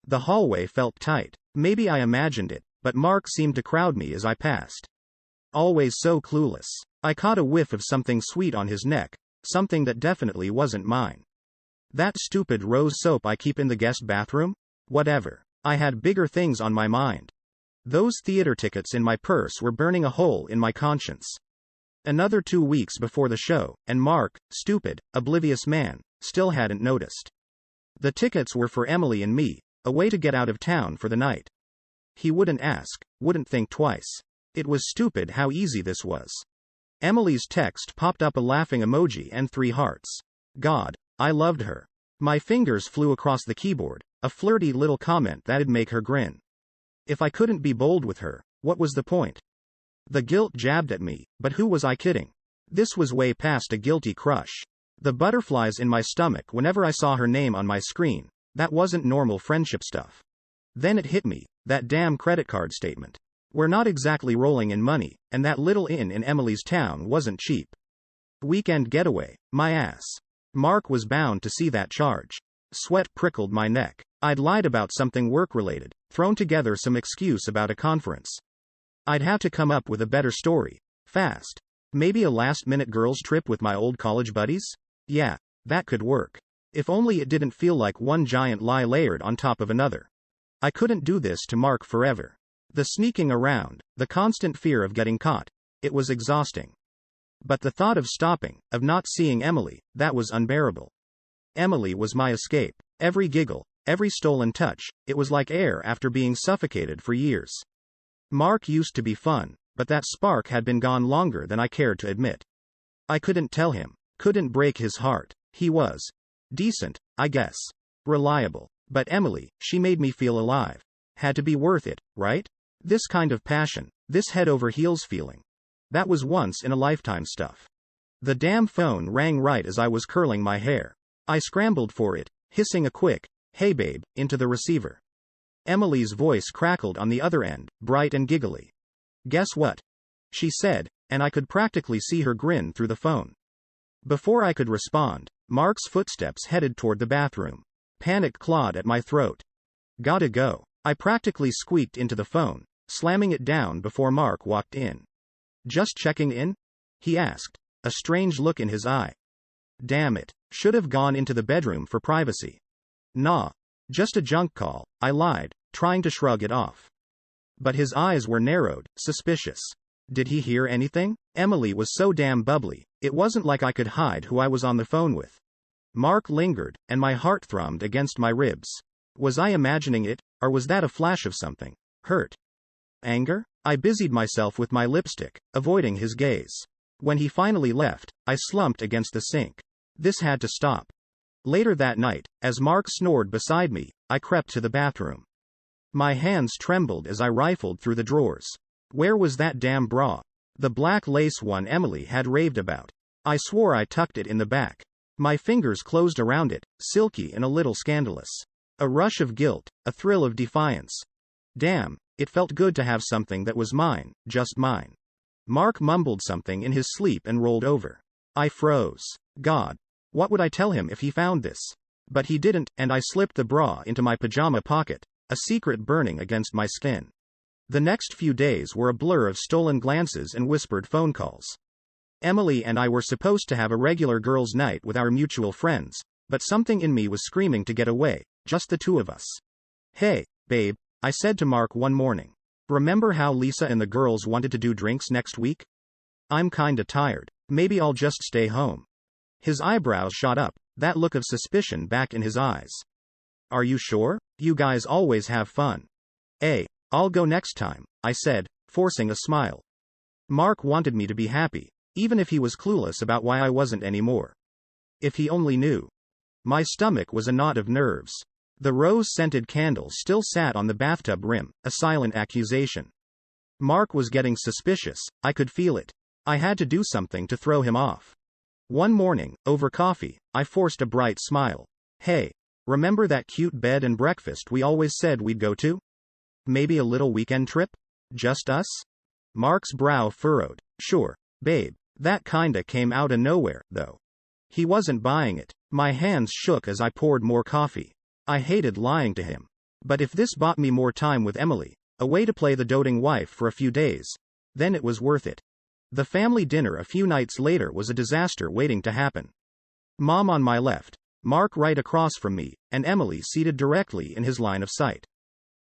The hallway felt tight. Maybe I imagined it, but Mark seemed to crowd me as I passed. Always so clueless. I caught a whiff of something sweet on his neck, something that definitely wasn't mine. That stupid rose soap I keep in the guest bathroom? Whatever. I had bigger things on my mind. Those theater tickets in my purse were burning a hole in my conscience. Another 2 weeks before the show, and Mark, stupid, oblivious man, still hadn't noticed. The tickets were for Emily and me, a way to get out of town for the night. He wouldn't ask, wouldn't think twice. It was stupid how easy this was. Emily's text popped up, a laughing emoji and 3 hearts. God, I loved her. My fingers flew across the keyboard, a flirty little comment that'd make her grin. If I couldn't be bold with her, what was the point? The guilt jabbed at me, but who was I kidding? This was way past a guilty crush. The butterflies in my stomach whenever I saw her name on my screen, that wasn't normal friendship stuff. Then it hit me, that damn credit card statement. We're not exactly rolling in money, and that little inn in Emily's town wasn't cheap. Weekend getaway, my ass. Mark was bound to see that charge. Sweat prickled my neck. I'd lied about something work-related, thrown together some excuse about a conference. I'd have to come up with a better story. Fast. Maybe a last-minute girls' trip with my old college buddies? Yeah, that could work. If only it didn't feel like one giant lie layered on top of another. I couldn't do this to Mark forever. The sneaking around, the constant fear of getting caught, it was exhausting. But the thought of stopping, of not seeing Emily, that was unbearable. Emily was my escape. Every giggle, every stolen touch, it was like air after being suffocated for years. Mark used to be fun, but that spark had been gone longer than I cared to admit. I couldn't tell him, couldn't break his heart. He was decent, I guess. Reliable. But Emily, she made me feel alive. Had to be worth it, right? This kind of passion, this head over heels feeling. That was once in a lifetime stuff. The damn phone rang right as I was curling my hair. I scrambled for it, hissing a quick, "Hey babe," into the receiver. Emily's voice crackled on the other end, bright and giggly. "Guess what?" she said, and I could practically see her grin through the phone. Before I could respond, Mark's footsteps headed toward the bathroom. Panic clawed at my throat. "Gotta go." I practically squeaked into the phone, slamming it down before Mark walked in. "Just checking in?" he asked, a strange look in his eye. Damn it, should have gone into the bedroom for privacy. "Nah, just a junk call," I lied, trying to shrug it off. But his eyes were narrowed, suspicious. Did he hear anything? Emily was so damn bubbly, it wasn't like I could hide who I was on the phone with. Mark lingered, and my heart thrummed against my ribs. Was I imagining it, or was that a flash of something? Hurt? Anger? I busied myself with my lipstick, avoiding his gaze. When he finally left, I slumped against the sink. This had to stop. Later that night, as Mark snored beside me, I crept to the bathroom. My hands trembled as I rifled through the drawers. Where was that damn bra? The black lace one Emily had raved about. I swore I tucked it in the back. My fingers closed around it, silky and a little scandalous. A rush of guilt, a thrill of defiance. Damn, it felt good to have something that was mine, just mine. Mark mumbled something in his sleep and rolled over. I froze. God. What would I tell him if he found this? But he didn't, and I slipped the bra into my pajama pocket, a secret burning against my skin. The next few days were a blur of stolen glances and whispered phone calls. Emily and I were supposed to have a regular girls' night with our mutual friends, but something in me was screaming to get away, just the two of us. "Hey, babe," I said to Mark one morning. "Remember how Lisa and the girls wanted to do drinks next week? I'm kinda tired. Maybe I'll just stay home." His eyebrows shot up, that look of suspicion back in his eyes. "Are you sure? You guys always have fun." I'll go next time," I said, forcing a smile. Mark wanted me to be happy, even if he was clueless about why I wasn't anymore. If he only knew. My stomach was a knot of nerves. The rose-scented candle still sat on the bathtub rim, a silent accusation. Mark was getting suspicious, I could feel it. I had to do something to throw him off. One morning, over coffee, I forced a bright smile. "Hey, remember that cute bed and breakfast we always said we'd go to? Maybe a little weekend trip? Just us?" Mark's brow furrowed. "Sure, babe." That kinda came out of nowhere, though. He wasn't buying it. My hands shook as I poured more coffee. I hated lying to him. But if this bought me more time with Emily, a way to play the doting wife for a few days, then it was worth it. The family dinner a few nights later was a disaster waiting to happen. Mom on my left, Mark right across from me, and Emily seated directly in his line of sight.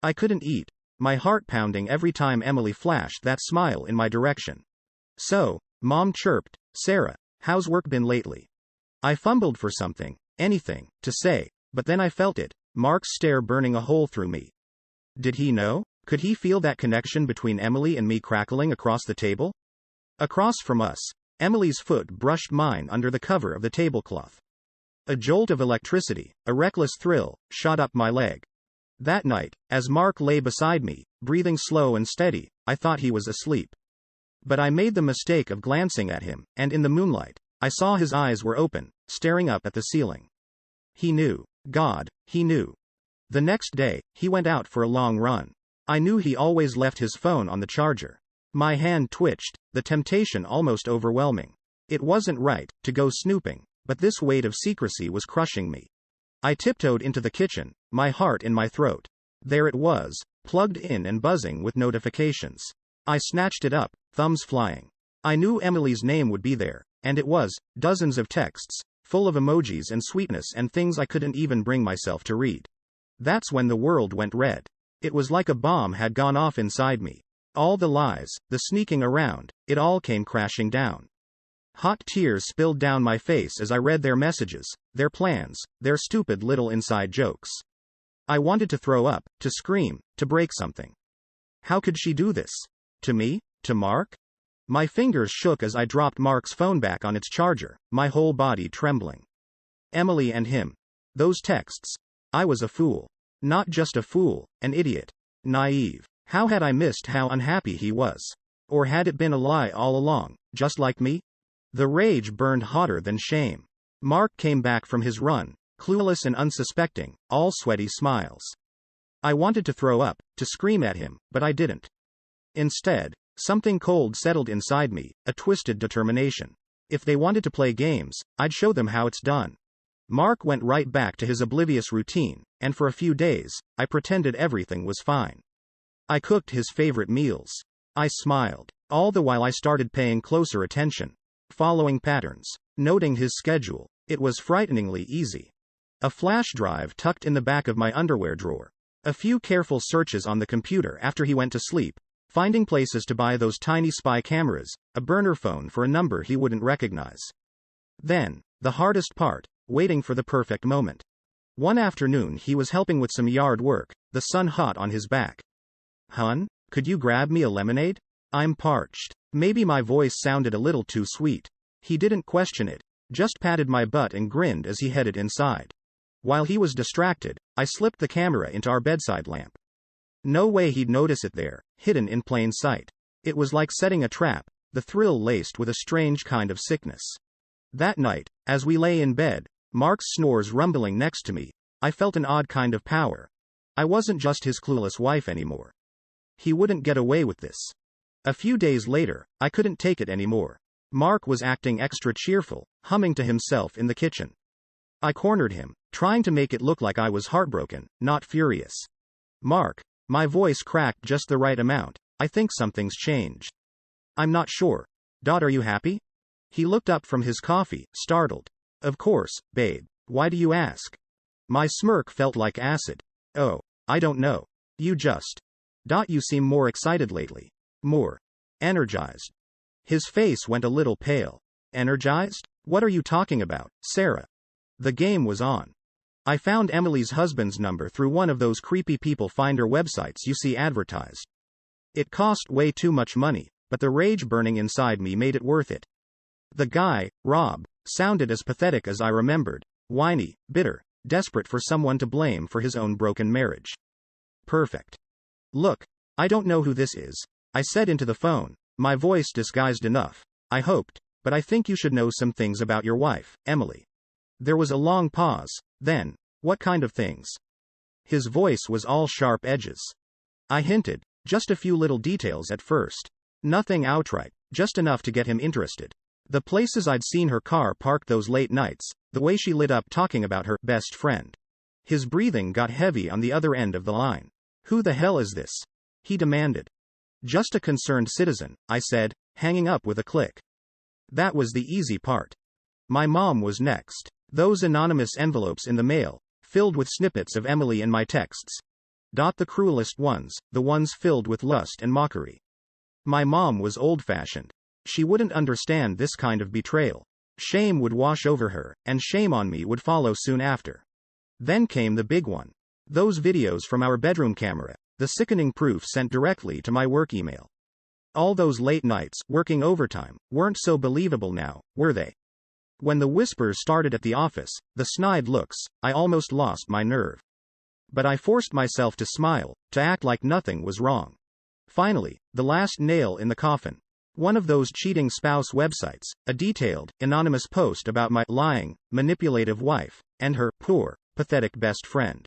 I couldn't eat, my heart pounding every time Emily flashed that smile in my direction. So, Mom chirped, "Sarah, how's work been lately?" I fumbled for something, anything, to say, but then I felt it, Mark's stare burning a hole through me. Did he know? Could he feel that connection between Emily and me crackling across the table? Across from us, Emily's foot brushed mine under the cover of the tablecloth. A jolt of electricity, a reckless thrill, shot up my leg. That night, as Mark lay beside me, breathing slow and steady, I thought he was asleep. But I made the mistake of glancing at him, and in the moonlight, I saw his eyes were open, staring up at the ceiling. He knew. God, he knew. The next day, he went out for a long run. I knew he always left his phone on the charger. My hand twitched, the temptation almost overwhelming. It wasn't right to go snooping, but this weight of secrecy was crushing me. I tiptoed into the kitchen, my heart in my throat. There it was, plugged in and buzzing with notifications. I snatched it up, thumbs flying. I knew Emily's name would be there, and it was, dozens of texts, full of emojis and sweetness and things I couldn't even bring myself to read. That's when the world went red. It was like a bomb had gone off inside me. All the lies, the sneaking around, it all came crashing down. Hot tears spilled down my face as I read their messages, their plans, their stupid little inside jokes. I wanted to throw up, to scream, to break something. How could she do this? To me? To Mark? My fingers shook as I dropped Mark's phone back on its charger, my whole body trembling. Emily and him. Those texts. I was a fool. Not just a fool, an idiot. Naive. How had I missed how unhappy he was? Or had it been a lie all along, just like me? The rage burned hotter than shame. Mark came back from his run, clueless and unsuspecting, all sweaty smiles. I wanted to throw up, to scream at him, but I didn't. Instead, something cold settled inside me, a twisted determination. If they wanted to play games, I'd show them how it's done. Mark went right back to his oblivious routine, and for a few days, I pretended everything was fine. I cooked his favorite meals. I smiled. All the while I started paying closer attention. Following patterns. Noting his schedule. It was frighteningly easy. A flash drive tucked in the back of my underwear drawer. A few careful searches on the computer after he went to sleep. Finding places to buy those tiny spy cameras, a burner phone for a number he wouldn't recognize. Then, the hardest part, waiting for the perfect moment. One afternoon he was helping with some yard work, the sun hot on his back. "Hun, could you grab me a lemonade? I'm parched." Maybe my voice sounded a little too sweet. He didn't question it, just patted my butt and grinned as he headed inside. While he was distracted, I slipped the camera into our bedside lamp. No way he'd notice it there, hidden in plain sight. It was like setting a trap, the thrill laced with a strange kind of sickness. That night, as we lay in bed, Mark's snores rumbling next to me, I felt an odd kind of power. I wasn't just his clueless wife anymore. He wouldn't get away with this. A few days later, I couldn't take it anymore. Mark was acting extra cheerful, humming to himself in the kitchen. I cornered him, trying to make it look like I was heartbroken, not furious. "Mark," my voice cracked just the right amount, "I think something's changed." "I'm not sure. Dot, are you happy?" He looked up from his coffee, startled. "Of course, babe. Why do you ask?" My smirk felt like acid. "Oh, I don't know. You just. You seem more excited lately. More energized." His face went a little pale. "Energized? What are you talking about, Sarah?" The game was on. I found Emily's husband's number through one of those creepy people finder websites you see advertised. It cost way too much money, but the rage burning inside me made it worth it. The guy, Rob, sounded as pathetic as I remembered. Whiny, bitter, desperate for someone to blame for his own broken marriage. Perfect. "Look, I don't know who this is," I said into the phone, my voice disguised enough, I hoped, "but I think you should know some things about your wife, Emily." There was a long pause, then, "What kind of things?" His voice was all sharp edges. I hinted, just a few little details at first. Nothing outright, just enough to get him interested. The places I'd seen her car parked those late nights, the way she lit up talking about her best friend. His breathing got heavy on the other end of the line. "Who the hell is this?" he demanded. "Just a concerned citizen," I said, hanging up with a click. That was the easy part. My mom was next. Those anonymous envelopes in the mail, filled with snippets of Emily and my texts. The cruelest ones, the ones filled with lust and mockery. My mom was old-fashioned. She wouldn't understand this kind of betrayal. Shame would wash over her, and shame on me would follow soon after. Then came the big one. Those videos from our bedroom camera, the sickening proof sent directly to my work email. All those late nights, working overtime, weren't so believable now, were they? When the whispers started at the office, the snide looks, I almost lost my nerve. But I forced myself to smile, to act like nothing was wrong. Finally, the last nail in the coffin. One of those cheating spouse websites, a detailed, anonymous post about my lying, manipulative wife, and her poor, pathetic best friend.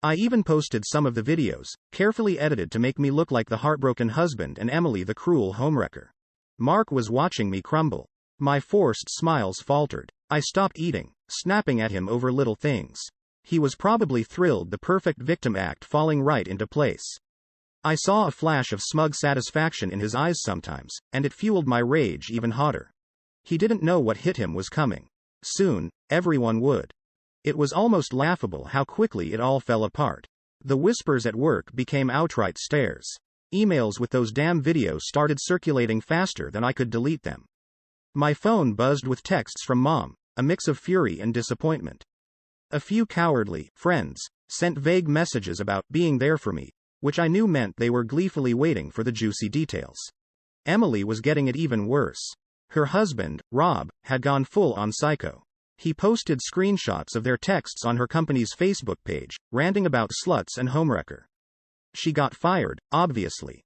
I even posted some of the videos, carefully edited to make me look like the heartbroken husband and Emily the cruel homewrecker. Mark was watching me crumble. My forced smiles faltered. I stopped eating, snapping at him over little things. He was probably thrilled, the perfect victim act falling right into place. I saw a flash of smug satisfaction in his eyes sometimes, and it fueled my rage even hotter. He didn't know what hit him was coming. Soon, everyone would. It was almost laughable how quickly it all fell apart. The whispers at work became outright stares. Emails with those damn videos started circulating faster than I could delete them. My phone buzzed with texts from Mom, a mix of fury and disappointment. A few cowardly friends sent vague messages about being there for me, which I knew meant they were gleefully waiting for the juicy details. Emily was getting it even worse. Her husband, Rob, had gone full on psycho. He posted screenshots of their texts on her company's Facebook page, ranting about sluts and homewrecker. She got fired, obviously.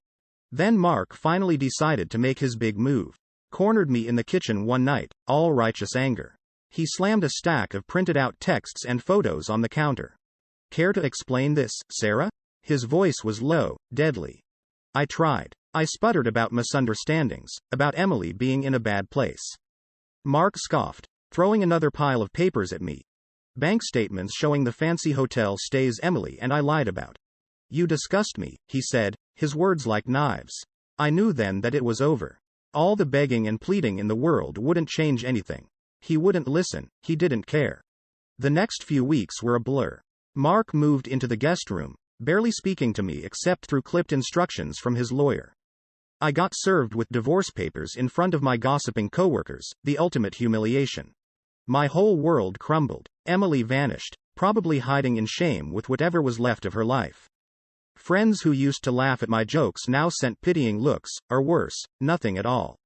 Then Mark finally decided to make his big move. Cornered me in the kitchen one night, all righteous anger. He slammed a stack of printed out texts and photos on the counter. "Care to explain this, Sarah?" His voice was low, deadly. I tried. I sputtered about misunderstandings, about Emily being in a bad place. Mark scoffed, throwing another pile of papers at me. Bank statements showing the fancy hotel stays Emily and I lied about. "You disgust me," he said, his words like knives. I knew then that it was over. All the begging and pleading in the world wouldn't change anything. He wouldn't listen, he didn't care. The next few weeks were a blur. Mark moved into the guest room, barely speaking to me except through clipped instructions from his lawyer. I got served with divorce papers in front of my gossiping coworkers, the ultimate humiliation. My whole world crumbled. Emily vanished, probably hiding in shame with whatever was left of her life. Friends who used to laugh at my jokes now sent pitying looks, or worse, nothing at all.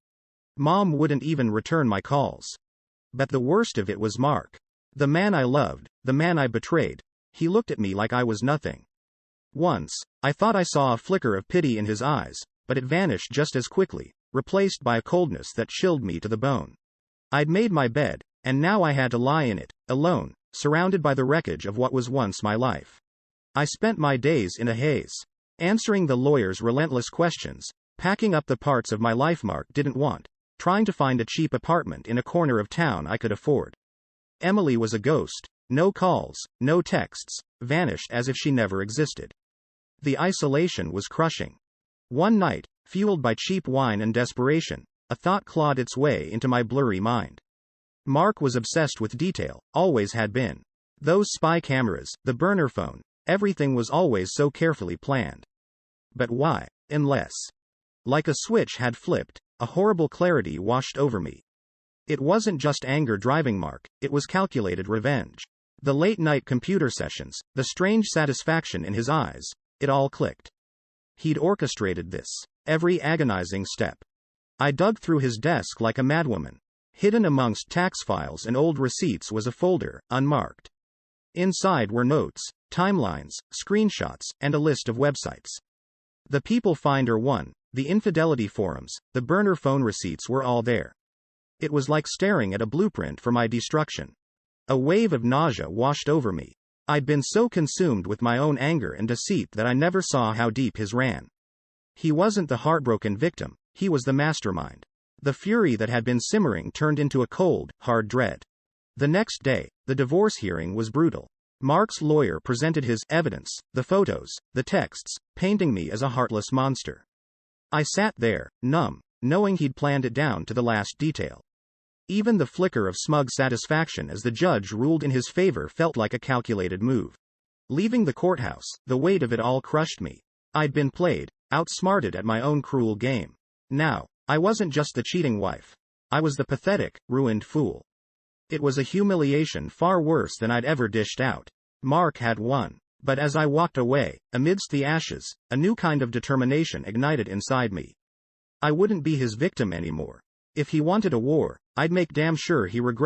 Mom wouldn't even return my calls. But the worst of it was Mark. The man I loved, the man I betrayed. He looked at me like I was nothing. Once, I thought I saw a flicker of pity in his eyes, but it vanished just as quickly, replaced by a coldness that chilled me to the bone. I'd made my bed, and now I had to lie in it, alone, surrounded by the wreckage of what was once my life. I spent my days in a haze, answering the lawyer's relentless questions, packing up the parts of my life Mark didn't want, trying to find a cheap apartment in a corner of town I could afford. Emily was a ghost, no calls, no texts, vanished as if she never existed. The isolation was crushing. One night, fueled by cheap wine and desperation, a thought clawed its way into my blurry mind. Mark was obsessed with detail, always had been. Those spy cameras, the burner phone, everything was always so carefully planned. But why? Unless. Like a switch had flipped, a horrible clarity washed over me. It wasn't just anger driving Mark, it was calculated revenge. The late-night computer sessions, the strange satisfaction in his eyes, it all clicked. He'd orchestrated this. Every agonizing step. I dug through his desk like a madwoman. Hidden amongst tax files and old receipts was a folder, unmarked. Inside were notes, timelines, screenshots, and a list of websites. The People Finder one, the infidelity forums, the burner phone receipts were all there. It was like staring at a blueprint for my destruction. A wave of nausea washed over me. I'd been so consumed with my own anger and deceit that I never saw how deep his ran. He wasn't the heartbroken victim, he was the mastermind. The fury that had been simmering turned into a cold, hard dread. The next day, the divorce hearing was brutal. Mark's lawyer presented his evidence, the photos, the texts, painting me as a heartless monster. I sat there, numb, knowing he'd planned it down to the last detail. Even the flicker of smug satisfaction as the judge ruled in his favor felt like a calculated move. Leaving the courthouse, the weight of it all crushed me. I'd been played, outsmarted at my own cruel game. Now, I wasn't just the cheating wife. I was the pathetic, ruined fool. It was a humiliation far worse than I'd ever dished out. Mark had won. But as I walked away, amidst the ashes, a new kind of determination ignited inside me. I wouldn't be his victim anymore. If he wanted a war, I'd make damn sure he regretted